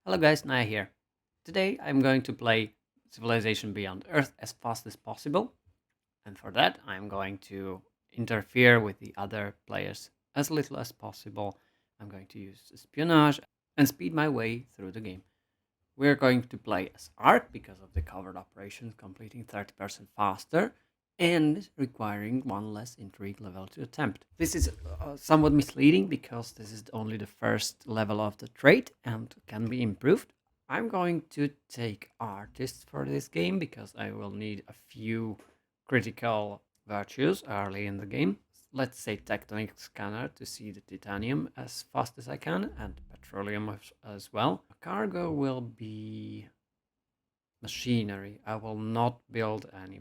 Hello guys, Naya here. Today I'm going to play Civilization Beyond Earth as fast as possible, and for that I'm going to interfere with the other players as little as possible. I'm going to use espionage and speed my way through the game. We're going to play as ARC because of the covered operations completing 30% faster and requiring one less intrigue level to attempt. This is somewhat misleading because this is only the first level of the trait and can be improved. I'm going to take artists for this game because I will need a few critical virtues early in the game. Let's say tectonic scanner to see the titanium as fast as I can, and petroleum as well. Cargo will be machinery. I will not build any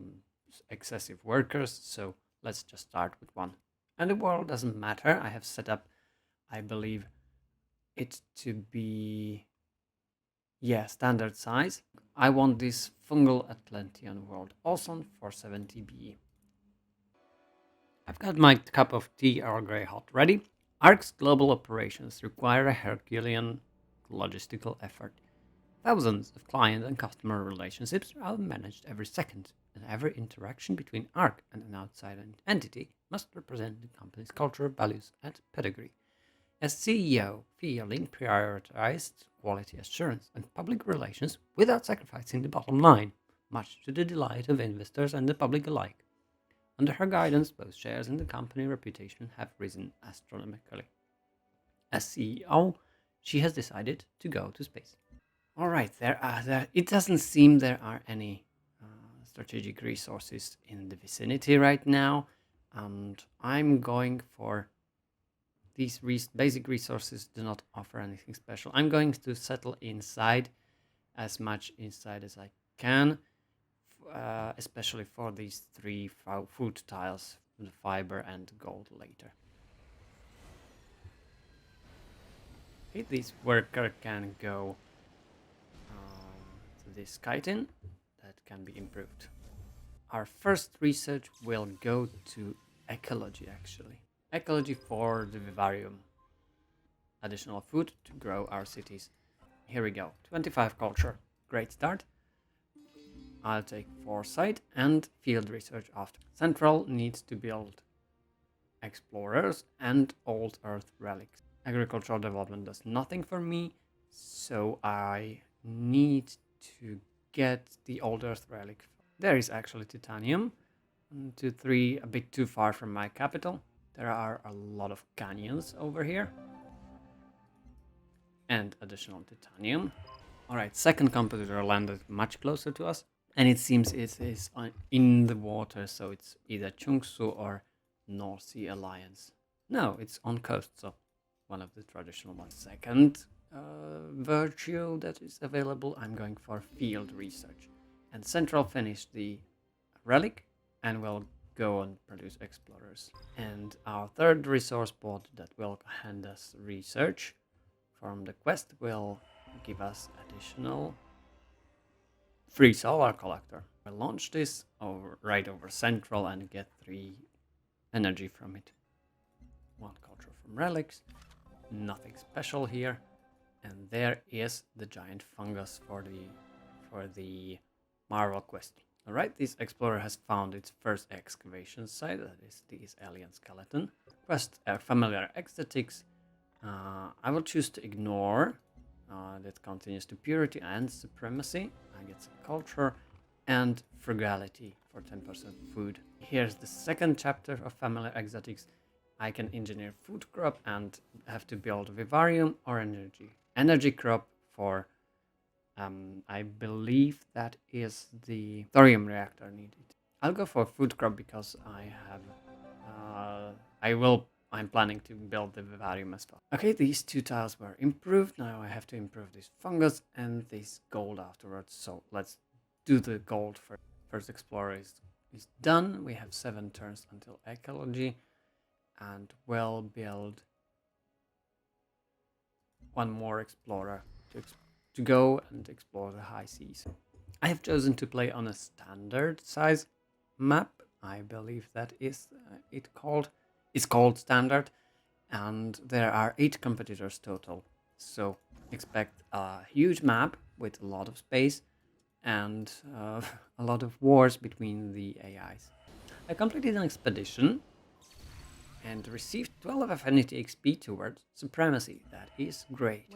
excessive workers, so let's just start with one. And the world doesn't matter. I have set up, I believe, it to be, yeah, standard size. I want this fungal Atlantean world, also for 70 BE. I've got my cup of tea Earl Grey hot ready. ARC's global operations require a Herculean logistical effort. Thousands of client and customer relationships are managed every second, and every interaction between ARC and an outside entity must represent the company's culture, values, and pedigree. As CEO, Feeling prioritized quality assurance and public relations without sacrificing the bottom line, much to the delight of investors and the public alike. Under her guidance, both shares and the company reputation have risen astronomically. As CEO, she has decided to go to space. All right, it doesn't seem there are any strategic resources in the vicinity right now, and I'm going for these basic resources do not offer anything special. I'm going to settle inside, as much inside as I can, especially for these three food tiles, the fiber and gold later. Okay, this worker can go to this chitin. That can be improved. Our first research will go to ecology, actually. Ecology for the vivarium. Additional food to grow our cities. Here we go. 25 culture. Great start. I'll take foresight and field research after. Central needs to build explorers and old earth relics. Agricultural development does nothing for me, so I need to get the old earth relic. There is actually titanium. 1, 2, 3, a bit too far from my capital. There are a lot of canyons over here. And additional titanium. Alright, second competitor landed much closer to us. And it seems it is in the water, so it's either Chungsu or North Sea Alliance. No, it's on coast, so one of the traditional ones. Second virtue that is available, I'm going for field research. And Central finished the relic and will go and produce explorers. And our third resource pod that will hand us research from the quest will give us additional free solar collector. I'll launch this right over Central and get 3 energy from it. 1 culture from relics. Nothing special here. And there is the giant fungus for the Marvel quest. Alright, this explorer has found its first excavation site, that is this alien skeleton. Quest familiar aesthetics. I will choose to ignore. That continues to purity and supremacy. I get some culture and frugality for 10% food. Here's the second chapter of familiar exotics. I can engineer food crop and have to build vivarium or energy crop for I believe that is the thorium reactor needed. I'll go for food crop because I have I'm planning to build the vivarium as well. Okay, these 2 tiles were improved. Now I have to improve this fungus and this gold afterwards. So let's do the gold first. First explorer is done. We have 7 turns until ecology. And we'll build 1 more explorer to go and explore the high seas. I have chosen to play on a standard size map. I believe that is it's called standard, and there are 8 competitors total. So Expect a huge map with a lot of space and a lot of wars between the AIs. I completed an expedition and received 12 affinity XP towards supremacy. That is great.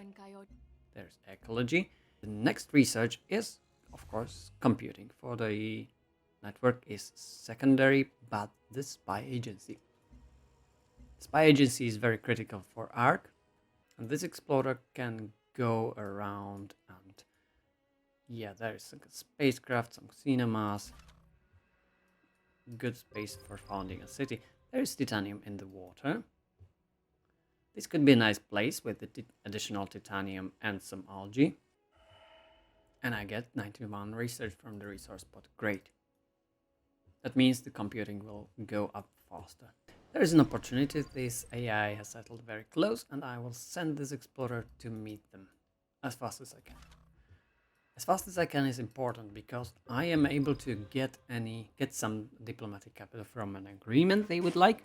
There's ecology. The next research is, of course, computing. For the network is secondary, but the spy agency. The spy agency is very critical for ARC, and this explorer can go around and yeah, there is some spacecraft, some cinemas, good space for founding a city. There is titanium in the water. This could be a nice place with the additional titanium and some algae. And I get 91 research from the resource pot. Great. That means the computing will go up faster. There is an opportunity. This AI has settled very close, and I will send this explorer to meet them as fast as I can. As fast as I can is important because I am able to get some diplomatic capital from an agreement they would like.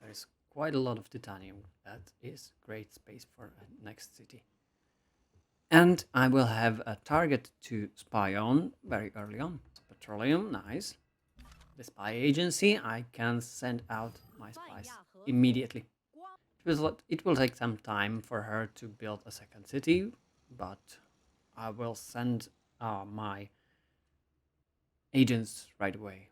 There is quite a lot of titanium. That is great space for a next city. And I will have a target to spy on very early on. Petroleum, nice. The spy agency, I can send out my spies immediately. It will take some time for her to build a second city, but I will send my agents right away.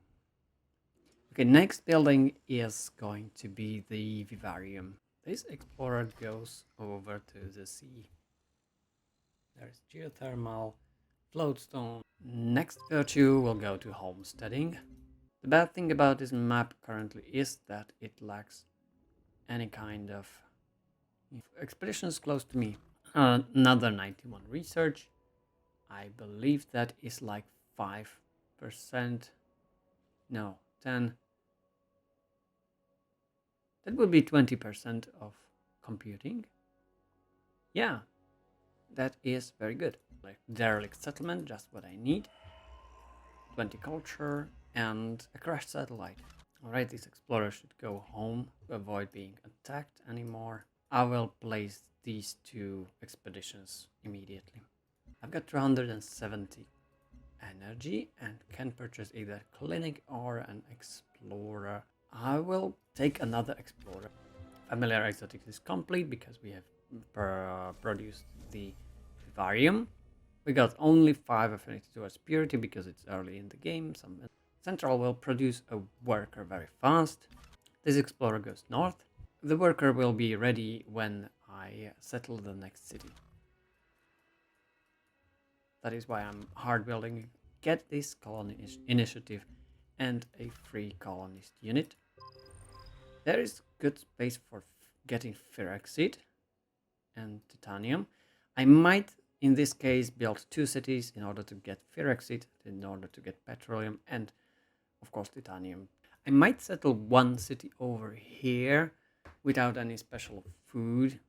Okay, next building is going to be the vivarium. This explorer goes over to the sea. There's geothermal, floatstone. Next virtue will go to homesteading. The bad thing about this map currently is that it lacks any kind of expeditions close to me. Another 91 research. I believe that is like 5%. No, 10. That would be 20% of computing. Yeah, that is very good. Like derelict settlement, just what I need. 20 culture and a crashed satellite. Alright, this explorer should go home to avoid being attacked anymore. I will place these two expeditions immediately. I've got 270 energy and can purchase either clinic or an explorer. I will take another explorer. Familiar exotics is complete because we have produced the vivarium. We got only 5 affinity towards purity because it's early in the game. Some central will produce a worker very fast. This explorer goes north. The worker will be ready when I settle the next city. That is why I'm hard building. Get this colony initiative and a free colonist unit. There is good space for getting ferrexite and titanium. I might, in this case, build 2 cities in order to get ferrexite, in order to get petroleum, and of course titanium. I might settle 1 city over here without any special food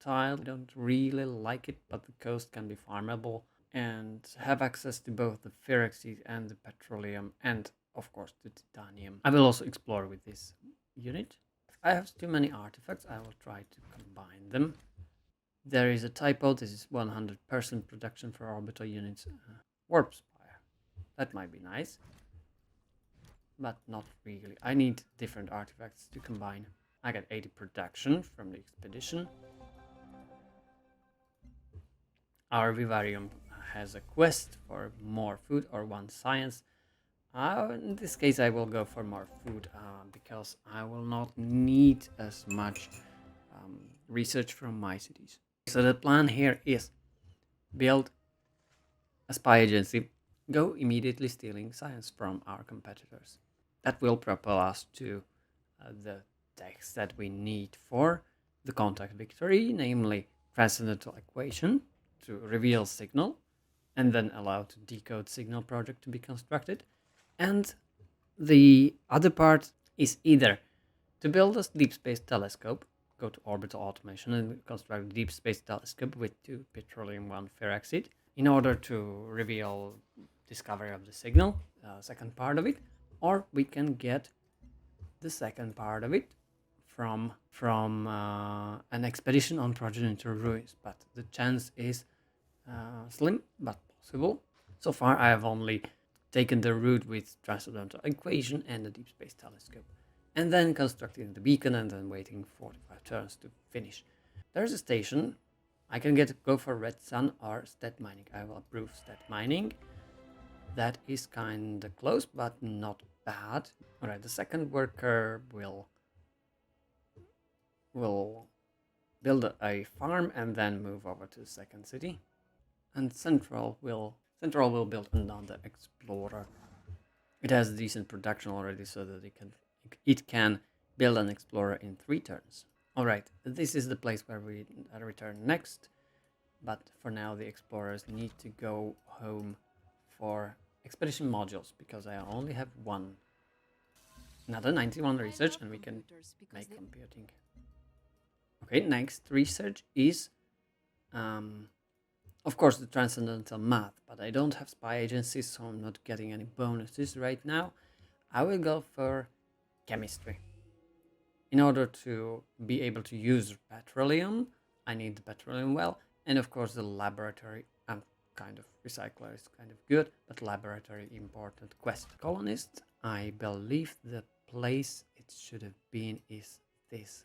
tile. I don't really like it, but the coast can be farmable and have access to both the ferrexite and the petroleum and of course the titanium. I will also explore with this unit. If I have too many artifacts, I will try to combine them. There is a typo. This is 100% production for orbital units. Warp Spire. That might be nice, but not really. I need different artifacts to combine. I got 80 production from the expedition. Our vivarium has a quest for more food or 1 science. In this case, I will go for more food because I will not need as much research from my cities. So the plan here is build a spy agency, go immediately stealing science from our competitors. That will propel us to the text that we need for the contact victory, namely transcendental equation to reveal signal and then allow to decode signal project to be constructed. And the other part is either to build a deep space telescope, go to orbital automation and construct a deep space telescope with 2 petroleum, 1 ferrexite in order to reveal discovery of the signal, second part of it, or we can get the second part of it from an expedition on progenitor ruins, but the chance is slim but possible. So far, I have only taken the route with transcendental equation and the deep space telescope, and then constructing the beacon and then waiting 45 turns to finish. There's a station. I can go for red sun or stat mining. I will approve stat mining. That is kind of close, but not bad. All right, the second worker will build a farm and then move over to the second city. And Central will build another explorer. It has decent production already, so that it can build an explorer in 3 turns. All right, this is the place where we return next. But for now, the explorers need to go home for expedition modules because I only have one. Another 91 research, and we can make computing. Okay, next research is, of course, the transcendental math, but I don't have spy agencies, so I'm not getting any bonuses right now. I will go for chemistry. In order to be able to use petroleum, I need the petroleum well, and of course the laboratory. I'm kind of recycler is kind of good, but laboratory important. Quest colonist, I believe the place it should have been is this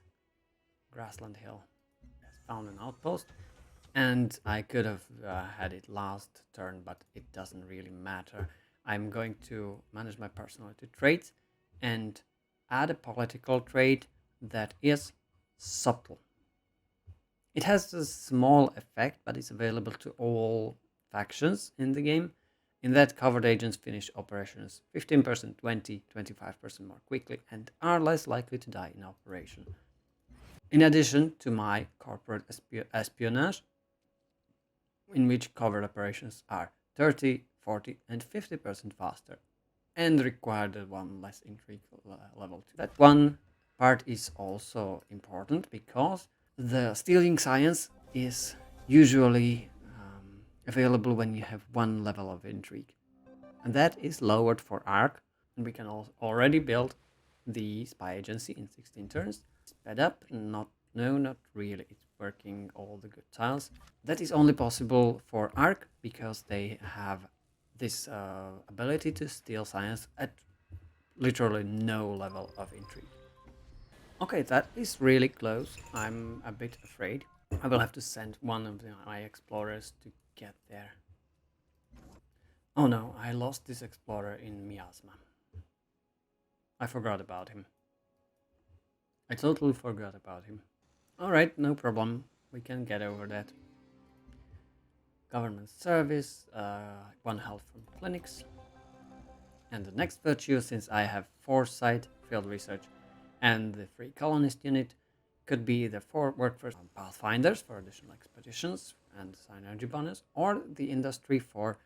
grassland hill. Has found an outpost, and I could have had it last turn, but it doesn't really matter. I'm going to manage my personality traits and add a political trait that is subtle. It has a small effect, but it's available to all factions in the game. In that, covered agents finish operations 15%, 20, 25% more quickly and are less likely to die in operation. In addition to my corporate espionage, in which covered operations are 30, 40, and 50% faster and require the one less intrigue level. That one part is also important because the stealing science is usually available when you have one level of intrigue, and that is lowered for ARC, and we can already build the spy agency in 16 turns. Sped up, not really, it's working all the good tiles. That is only possible for ARC because they have this ability to steal science at literally no level of intrigue. Okay, that is really close. I'm a bit afraid. I will have to send one of my explorers to get there. Oh no, I lost this explorer in Miasma. I forgot about him. I totally forgot about him. Alright, no problem. We can get over that. Government service, 1 health from clinics. And the next virtue, since I have foresight, field research, and the free colonist unit, could be the work for pathfinders for additional expeditions and synergy bonus, or the industry for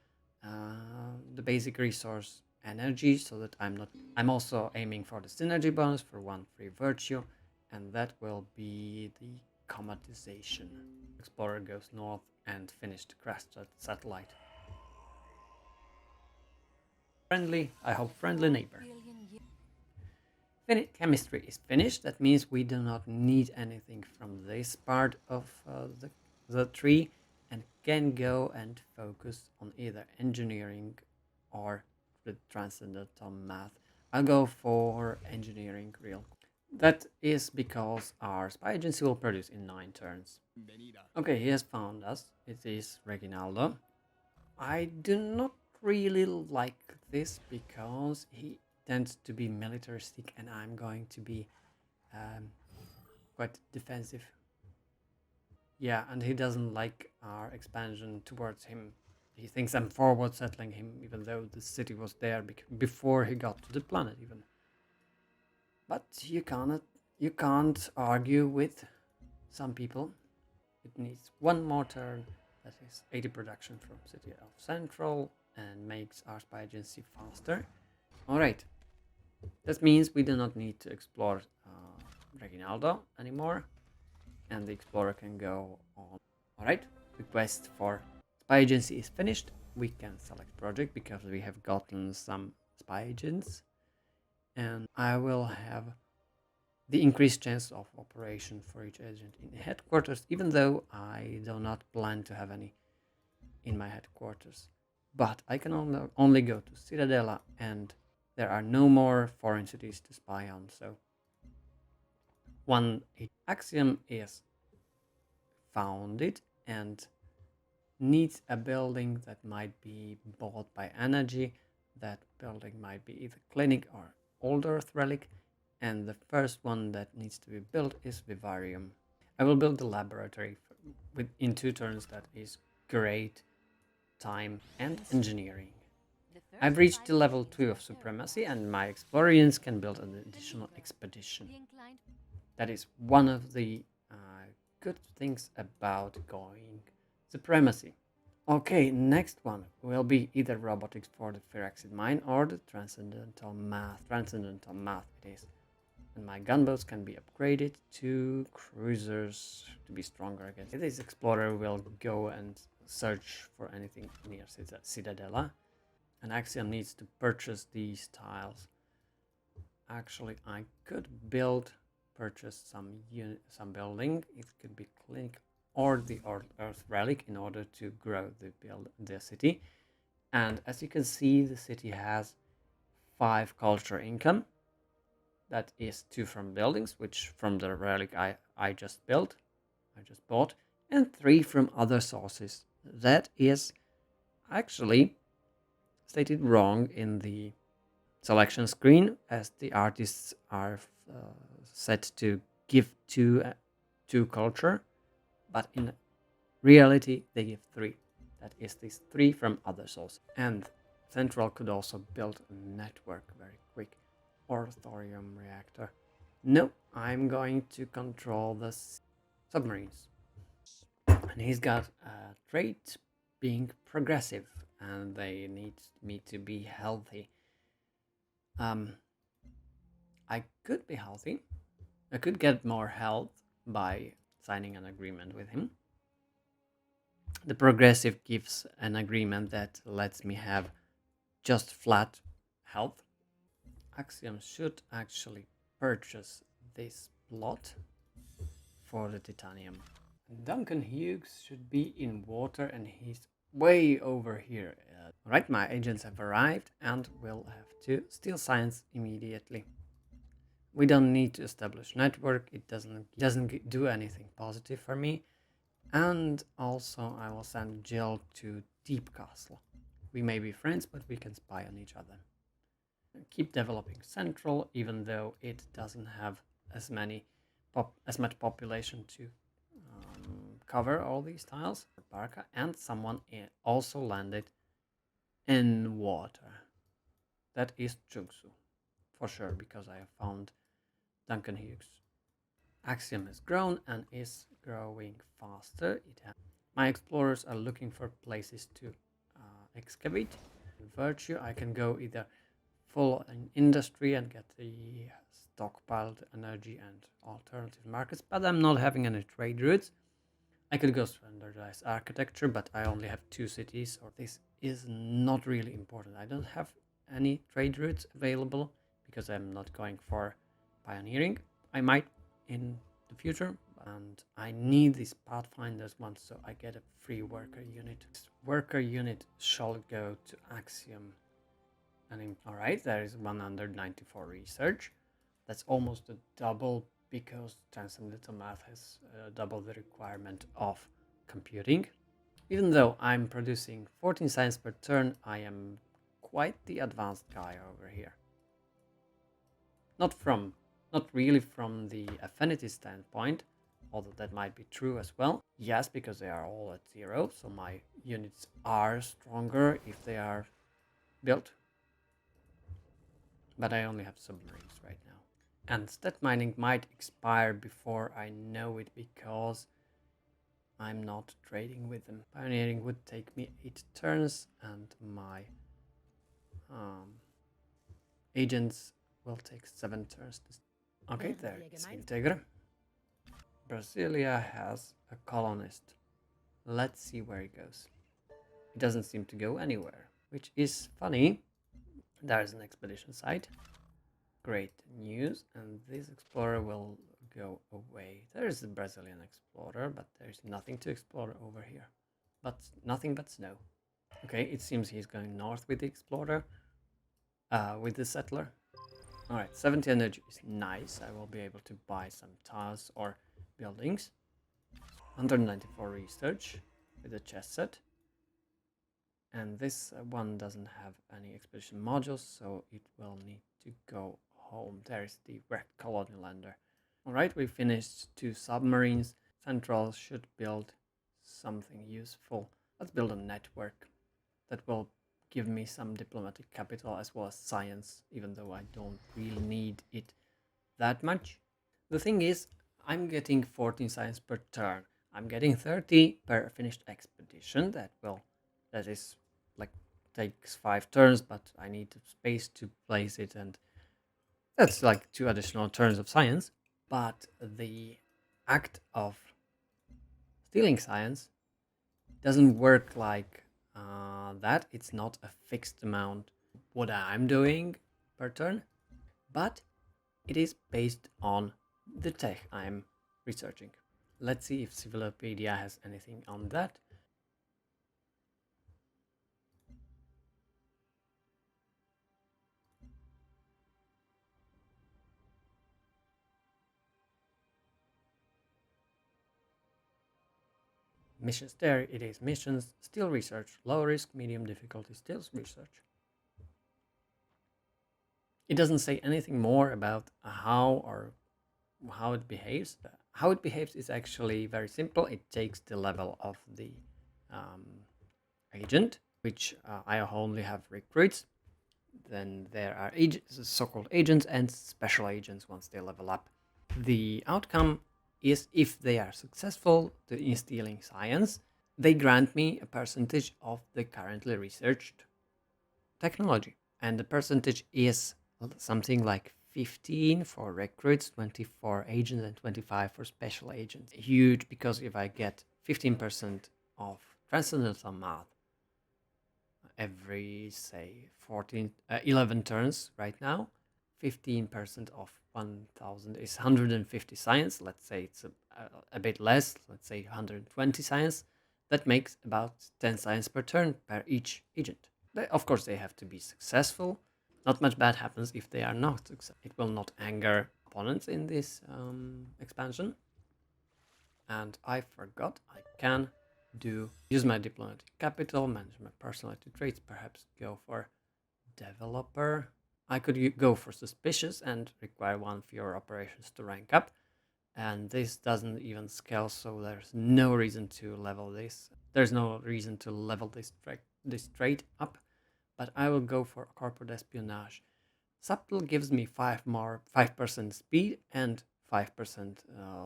the basic resource energy, so that I'm also aiming for the synergy bonus for 1 free virtue, and that will be the commoditization. Explorer goes north and finished crashed satellite. Friendly, I hope friendly neighbor. Chemistry is finished. That means we do not need anything from this part of the tree and can go and focus on either engineering or the transcendental math. I'll go for engineering real. That is because our spy agency will produce in 9 turns. Okay, he has found us. It is Reginaldo. I do not really like this because he tends to be militaristic and I'm going to be quite defensive. Yeah, and he doesn't like our expansion towards him. He thinks I'm forward settling him, even though the city was there before he got to the planet even. But you can't argue with some people. It needs 1 more turn. That is 80 production from City of Central and makes our spy agency faster. Alright. That means we do not need to explore Reginaldo anymore, and the explorer can go on. Alright, the quest for spy agency is finished. We can select project because we have gotten some spy agents, and I will have the increased chance of operation for each agent in headquarters, even though I do not plan to have any in my headquarters. But I can only go to Citadella, and there are no more foreign cities to spy on, so one Axiom is founded and needs a building that might be bought by energy. That building might be either clinic or old earth relic, and the first one that needs to be built is Vivarium. I will build the laboratory in 2 turns. That is great time and engineering. I've reached the level 2 of supremacy, and my explorers can build an additional expedition. That is one of the good things about going supremacy. Okay, next one will be either robotics for the Phyrexian mine or the transcendental math. Transcendental math it is. And my gunboats can be upgraded to cruisers to be stronger against. This explorer will go and search for anything near Citadella. And Axiom needs to purchase these tiles. Actually, I could purchase some building. It could be clinic or the earth relic in order to grow the city. And as you can see, the city has 5 culture income. That is 2 from buildings, which from the relic I just bought, and 3 from other sources. That is actually stated wrong in the selection screen, as the artists are set to give 2 culture, but in reality they give 3. That is these 3 from other sources. And Central could also build a network very quick, or thorium reactor. No, I'm going to control the submarines. And he's got a trait being progressive, and they need me to be healthy. I could be healthy. I could get more health by signing an agreement with him. The progressive gives an agreement that lets me have just flat health. Axiom should actually purchase this plot for the titanium. Duncan Hughes should be in water, and he's way over here. Right, my agents have arrived and will have to steal science immediately. We don't need to establish network. It doesn't do anything positive for me. And also I will send Jill to Deep Castle. We may be friends, but we can spy on each other. Keep developing Central, even though it doesn't have as much population to cover all these tiles. Barca, and someone also landed in water. That is Chungsu, for sure, because I have found Duncan Hughes. Axiom has grown and is growing faster. My explorers are looking for places to excavate. In Virtue, I can go either full in industry and get the stockpiled energy and alternative markets, but I'm not having any trade routes. I could go standardized architecture, but I only have 2 cities, or this is not really important. I don't have any trade routes available because I'm not going for pioneering. I might in the future, and I need these pathfinders ones, so I get a free worker unit. This worker unit shall go to Axiom. And alright, there is 194 research. That's almost a double, because Transcendental Math has double the requirement of computing. Even though I'm producing 14 science per turn, I am quite the advanced guy over here. Not really from the affinity standpoint, although that might be true as well. Yes, because they are all at 0, so my units are stronger if they are built. But I only have submarines right now. And stat mining might expire before I know it, because I'm not trading with them. Pioneering would take me 8 turns, and my agents will take 7 turns. Okay, there is Integra. Brasilia has a colonist. Let's see where he goes. It doesn't seem to go anywhere, which is funny. There is an expedition site. great news, and this explorer will go away. There is the Brazilian explorer, but there's nothing to explore over here. But nothing but snow. Okay, it seems he's going north with the explorer, with the settler. Alright, 70 energy is nice. I will be able to buy some tiles or buildings. 194 research with a chest set. And this one doesn't have any expedition modules, so it will need to go home. There's the wrecked colonial lander. Alright, we finished 2 submarines. Central should build something useful. Let's build a network that will give me some diplomatic capital as well as science, even though I don't really need it that much. The thing is, I'm getting 14 science per turn. I'm getting 30 per finished expedition. That is like takes 5 turns, but I need space to place it, and that's like 2 additional turns of science. But the act of stealing science doesn't work like that. It's not a fixed amount what I'm doing per turn, but it is based on the tech I'm researching. Let's see if Civilopedia has anything on that. Missions, there it is. Missions, still research. Low risk, medium difficulty, still research. It doesn't say anything more about how it behaves. How it behaves is actually very simple. It takes the level of the agent, which I only have recruits. Then there are so-called agents and special agents once they level up. The outcome is, if they are successful in stealing science, they grant me a percentage of the currently researched technology. And the percentage is something like 15 for recruits, 20 for agents, and 25 for special agents. Huge, because if I get 15% of transcendental math every, say, 11 turns right now, 15% of 1000 is 150 science. Let's say it's a bit less, let's say 120 science. That makes about 10 science per turn per each agent. Of course, they have to be successful. Not much bad happens if they are not successful. It will not anger opponents in this expansion. And I forgot I can use my diplomatic capital, manage my personality traits, perhaps go for developer. I could go for suspicious and require 1 fewer operations to rank up. And this doesn't even scale, so there's no reason to level this. There's no reason to level this trait up. But I will go for corporate espionage. Subtle gives me 5% speed and 5%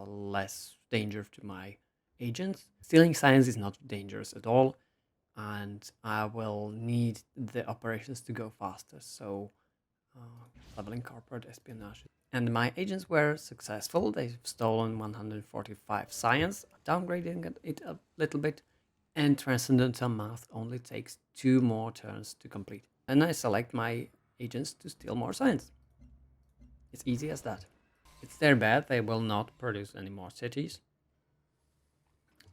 less danger to my agents. Stealing science is not dangerous at all, and I will need the operations to go faster, so leveling corporate espionage. And my agents were successful. They've stolen 145 science, downgrading it a little bit, and transcendental math only takes 2 more turns to complete. And I select my agents to steal more science. It's easy as that. It's their bad. They will not produce any more cities,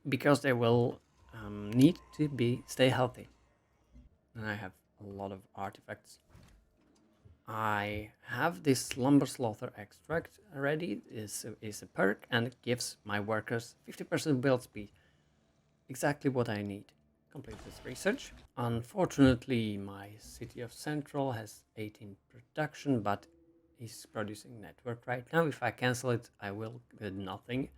because they will need to stay healthy. And I have a lot of artifacts. I have this Slumber Slaughter extract ready. Is a perk, and it gives my workers 50% build speed. Exactly what I need. Complete this research. Unfortunately, my city of Central has 18 production, but is producing network right now. If I cancel it, I will get nothing.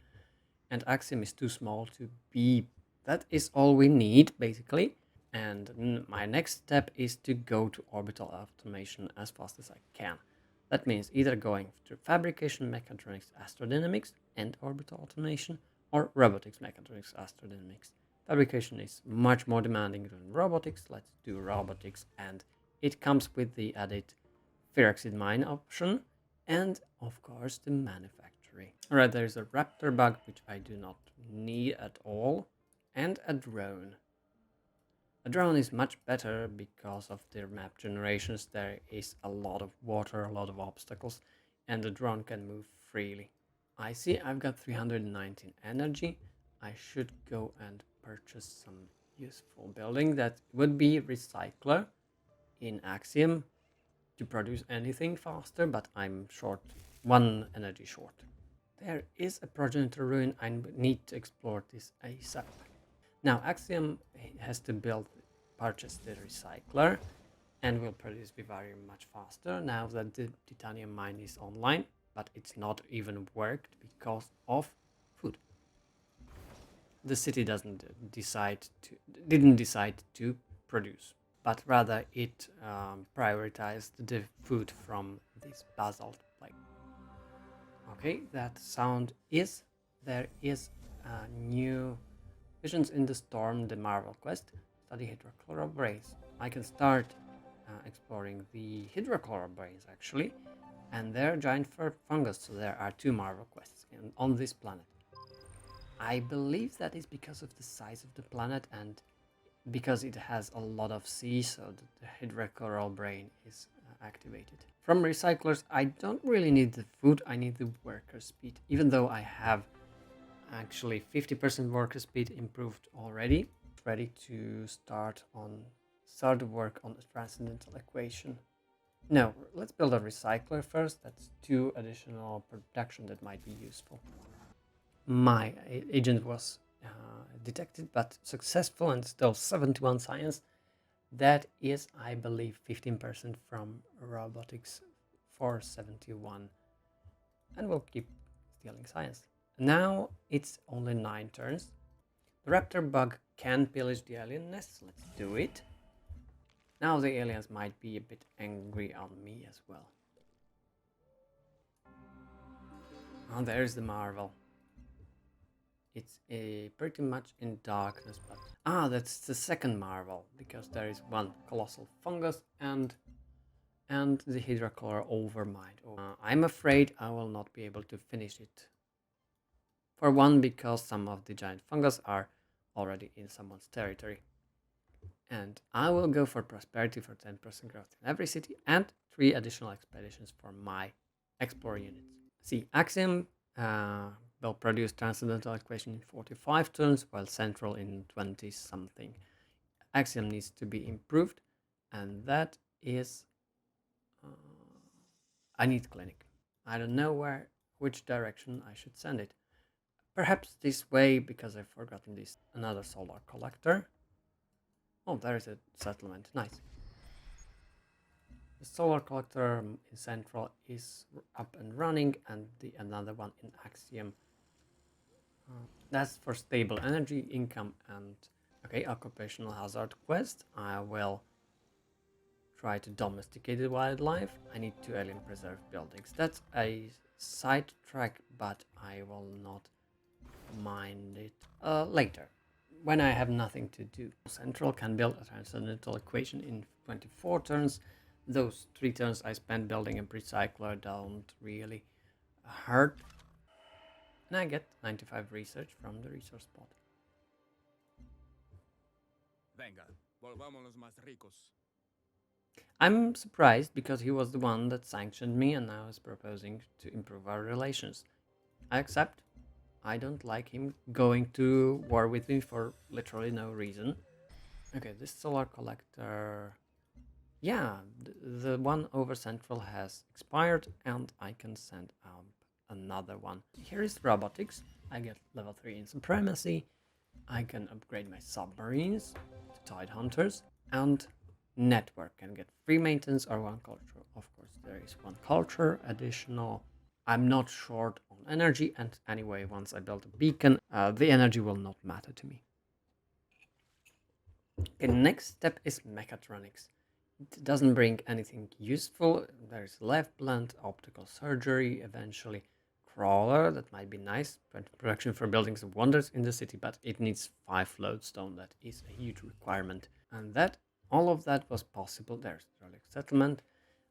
And Axiom is too small to be. That is all we need, basically. And my next step is to go to orbital automation as fast as I can. That means either going to fabrication, mechatronics, astrodynamics, and orbital automation, or robotics, mechatronics, astrodynamics. Fabrication is much more demanding than robotics. Let's do robotics, and it comes with the added Phyrexian mine option, and of course the manufacturing. Alright, there's a raptor bug, which I do not need at all, and a drone. A drone is much better because of their map generations. There is a lot of water, a lot of obstacles, and the drone can move freely. I see I've got 319 energy. I should go and purchase some useful building that would be recycler in Axiom to produce anything faster, but I'm short, 1 energy short. There is a progenitor ruin. I need to explore this ASAP. Now Axiom has to purchase the recycler and will produce Vivarium much faster now that the titanium mine is online, but it's not even worked because of food. The city didn't decide to produce, but rather it prioritized the food from this basalt plate. Okay, that sound is there is a new Visions in the Storm, the Marvel quest. Study hydrochloral brains. I can start exploring the hydrochloral brains actually, and they're giant fungus, so there are 2 Marvel quests on this planet. I believe that is because of the size of the planet and because it has a lot of sea, so the hydrochloral brain is activated. From recyclers, I don't really need the food, I need the worker speed, even though I have actually 50% worker speed improved already. Ready to start work on the transcendental equation. No, let's build a recycler first. That's 2 additional production that might be useful. My agent was detected but successful and still 71 science. That is, I believe, 15% from robotics for 71. And we'll keep stealing science. Now it's only 9 turns. The raptor bug can pillage the alien nests. Let's do it. Now the aliens might be a bit angry on me as well. Oh, there's the Marvel. It's pretty much in darkness, but that's the second Marvel because there is 1 colossal fungus and the hydrochloral overmind. I'm afraid I will not be able to finish it. For one, because some of the giant fungus are already in someone's territory. And I will go for prosperity for 10% growth in every city and 3 additional expeditions for my explorer units. See, Axiom will produce transcendental equation in 45 turns, while Central in 20 something. Axiom needs to be improved, and that is I need clinic. I don't know which direction I should send it. Perhaps this way, because I've forgotten this. Another solar collector. Oh, there is a settlement. Nice. The solar collector in Central is up and running, and another one in Axiom. That's for stable energy, income, and... Okay, occupational hazard quest. I will try to domesticate the wildlife. I need 2 alien preserved buildings. That's a sidetrack, but I will not mind it later, when I have nothing to do. Central can build a transcendental equation in 24 turns. Those 3 turns I spent building a recycler don't really hurt. And I get 95 research from the resource spot. Venga, volvámonos más ricos. I'm surprised because he was the one that sanctioned me and now is proposing to improve our relations. I accept. I don't like him going to war with me for literally no reason. Okay, this solar collector... Yeah, the one over Central has expired and I can send out another one. Here is robotics. I get level 3 in supremacy. I can upgrade my submarines to Tide Hunters, and network can get free maintenance or 1 culture. Of course, there is 1 culture additional. I'm not short on energy, and anyway, once I build a beacon, the energy will not matter to me. Okay, next step is mechatronics. It doesn't bring anything useful. There's left plant, optical surgery, eventually crawler, that might be nice. Production for buildings of wonders in the city, but it needs 5 lodestone. That is a huge requirement. And all of that was possible. There's relic settlement.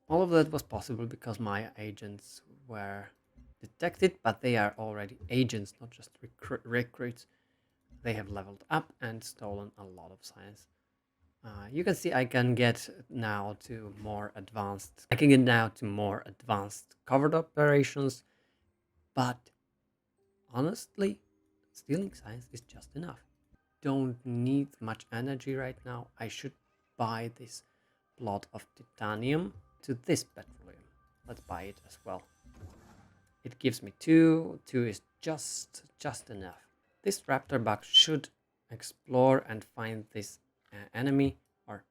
All of that was possible because my agents were detected, but they are already agents, not just recruits. They have leveled up and stolen a lot of science. You can see I can get now to more advanced. I can get now to more advanced covered operations, but honestly, stealing science is just enough. Don't need much energy right now. I should buy this plot of titanium to this petroleum. Let's buy it as well. It gives me two. Two is just enough. This raptor bug should explore and find this enemy, or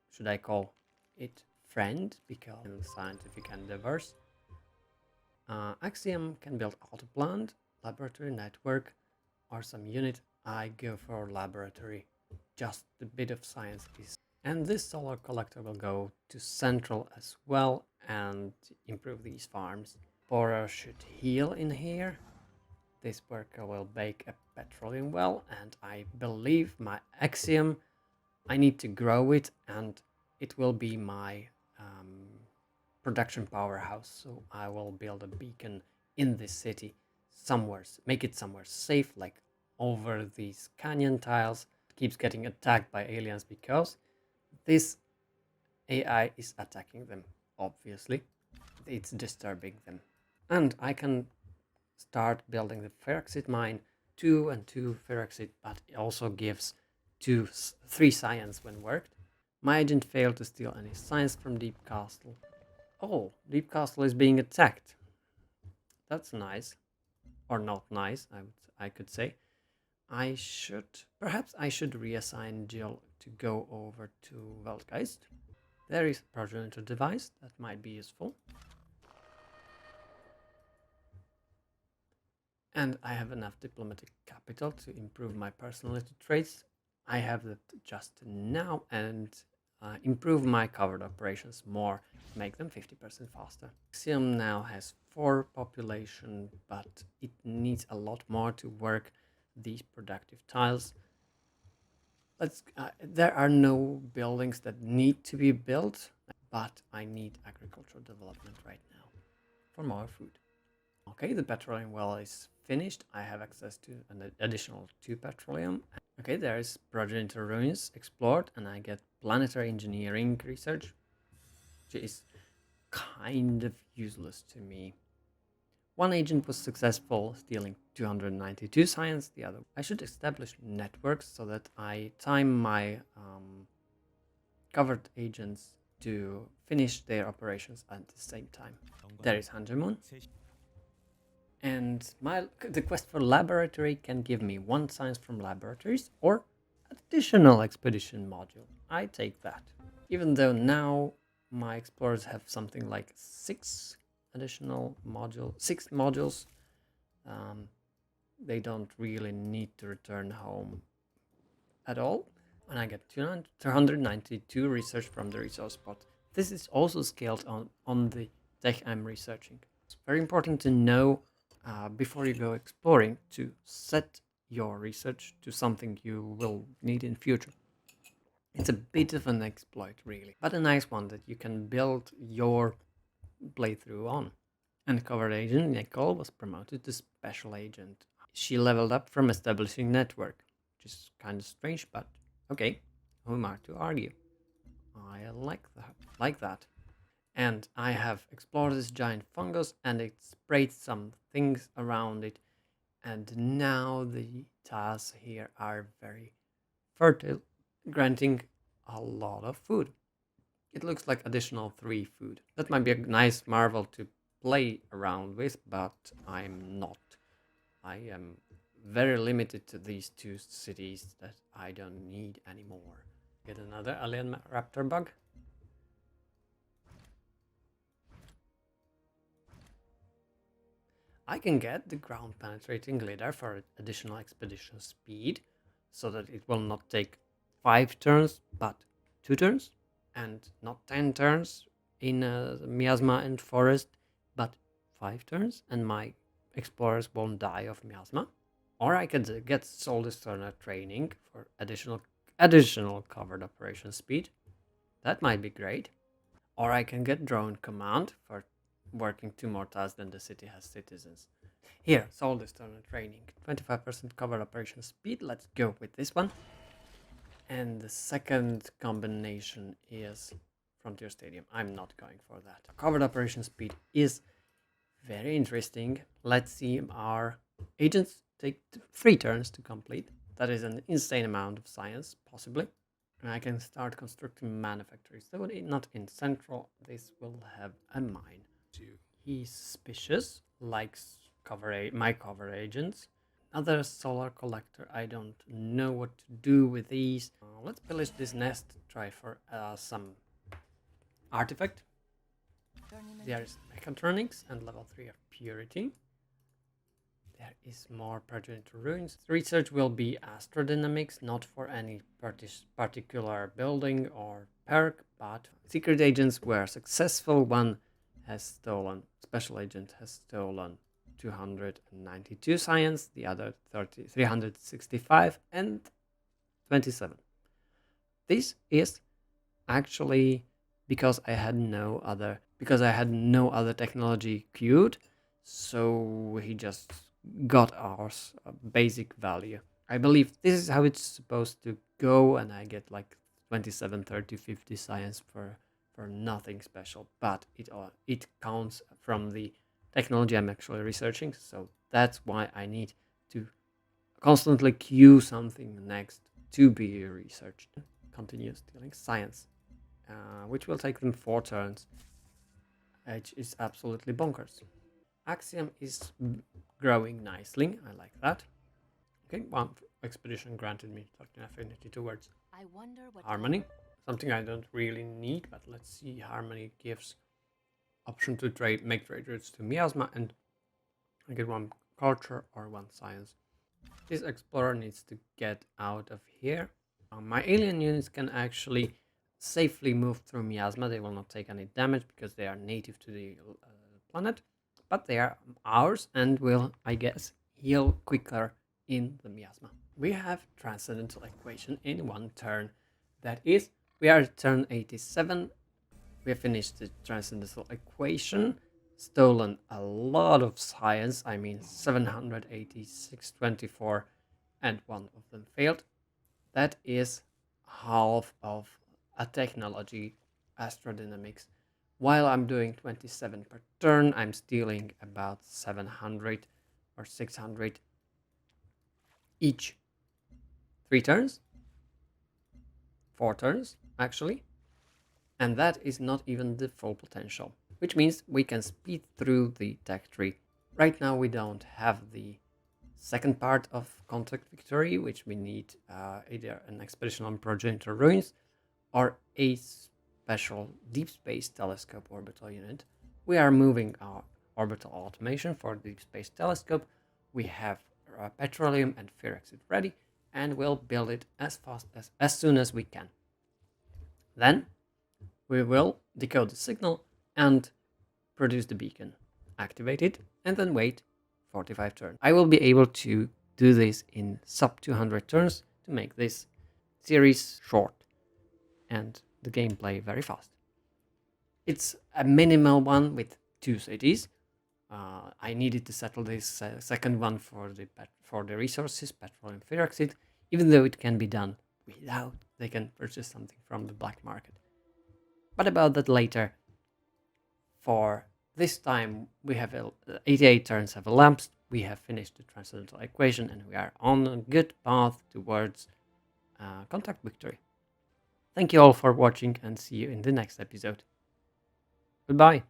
should I call it friend, because in scientific endeavors. Axiom can build auto plant, laboratory network, or some unit. I go for laboratory. Just a bit of science is. And this solar collector will go to central as well and improve these farms. Borer should heal in here. This worker will bake a petroleum well, and I believe my axiom, I need to grow it, and it will be my production powerhouse. So I will build a beacon in this city somewhere, make it somewhere safe, like over these canyon tiles. It keeps getting attacked by aliens because this AI is attacking them, obviously. It's disturbing them. And I can start building the ferroxide mine, 2 and 2 ferroxide, but it also gives 3 science when worked. My agent failed to steal any science from Deep Castle. Oh, Deep Castle is being attacked. That's nice. Or not nice, I could say. Perhaps I should reassign Jill to go over to Weltgeist. There is a progenitor device that might be useful. And I have enough diplomatic capital to improve my personality traits. I have that just now, and improve my covered operations more, make them 50% faster. Axiom now has 4 population, but it needs a lot more to work these productive tiles. There are no buildings that need to be built, but I need agricultural development right now for more food. Okay, the petroleum well is finished. I have access to an additional 2 petroleum. Okay, there is progenitor ruins explored, and I get planetary engineering research, which is kind of useless to me. One agent was successful, stealing 292 science. The other, I should establish networks so that I time my covered agents to finish their operations at the same time. There is Hanjamon. And the quest for laboratory can give me 1 science from laboratories or additional expedition module. I take that. Even though now my explorers have something like 6 additional modules, 6 modules, they don't really need to return home at all. And I get 292 research from the resource spot. This is also scaled on the tech I'm researching. It's very important to know before you go exploring to set your research to something you will need in future. It's a bit of an exploit, really, but a nice one that you can build your playthrough on. And covered agent Nicole was promoted to special agent. She leveled up from establishing network, which is kind of strange, but okay, who am I to argue? I like that. And I have explored this giant fungus, and it sprayed some things around it, and now the tiles here are very fertile, granting a lot of food. It looks like additional 3 food. That might be a nice marvel to play around with, but I'm not. I am very limited to these 2 cities that I don't need anymore. Get another alien raptor bug. I can get the ground penetrating glider for additional expedition speed, so that it will not take 5 turns, but 2 turns, and not 10 turns in miasma and forest, but 5 turns, and my explorers won't die of miasma. Or I could get Soul Discerner training for additional covered operation speed. That might be great. Or I can get drone command for working 2 more tasks than the city has citizens. Here, Soul Discerner training, 25% covered operation speed. Let's go with this one. And the second combination is Frontier Stadium. I'm not going for that. Covered operation speed is very interesting. Let's see our agents take 3 turns to complete. That is an insane amount of science, possibly. And I can start constructing manufactories. Though not in central, this will have a mine. He's suspicious, likes my cover agents. Another solar collector. I don't know what to do with these. Let's pillage this nest. Try for some artifact. There's mechatronics and level 3 of purity. There is more progenitor ruins. Research will be astrodynamics, not for any particular building or perk, but secret agents were successful. One has stolen, special agent has stolen 292 science, the other 365 and 27. This is actually because I had no other technology queued, so he just got our basic value. I believe this is how it's supposed to go, and I get like 27, 30, 50 science for nothing special, but it counts from the technology I'm actually researching, so that's why I need to constantly queue something next to be researched. Continue stealing science, which will take them 4 turns, which is absolutely bonkers. Axiom is growing nicely, I like that. Okay, 1 expedition granted me certain affinity towards harmony. Something I don't really need, but let's see. Harmony gives option to make trade routes to miasma, and I get 1 culture or 1 science. This explorer needs to get out of here. My alien units can actually safely move through miasma. They will not take any damage because they are native to the planet, but they are ours and will, I guess, heal quicker in the miasma. We have transcendental equation in 1 turn. That is, we are at turn 87. We have finished the transcendental equation, stolen a lot of science. I mean 786, 24, and 1 of them failed. That is half of a technology, astrodynamics. While I'm doing 27 per turn, I'm stealing about 700 or 600 each 3 turns, 4 turns actually, and that is not even the full potential, which means we can speed through the tech tree. Right now we don't have the second part of Contact Victory, which we need either an expedition on progenitor ruins or a special deep space telescope orbital unit. We are moving our orbital automation for the deep space telescope. We have petroleum and ferrexit ready, and we'll build it as soon as we can. Then we will decode the signal and produce the beacon, activate it, and then wait 45 turns. I will be able to do this in sub 200 turns to make this series short and the gameplay very fast. It's a minimal one with 2 cities. I needed to settle this second one for the resources, petrol and ferrexit, even though it can be done without they can purchase something from the black market. But about that later. For this time, we have 88 turns have elapsed. We have finished the transcendental equation, and we are on a good path towards Contact Victory. Thank you all for watching, and see you in the next episode. Goodbye.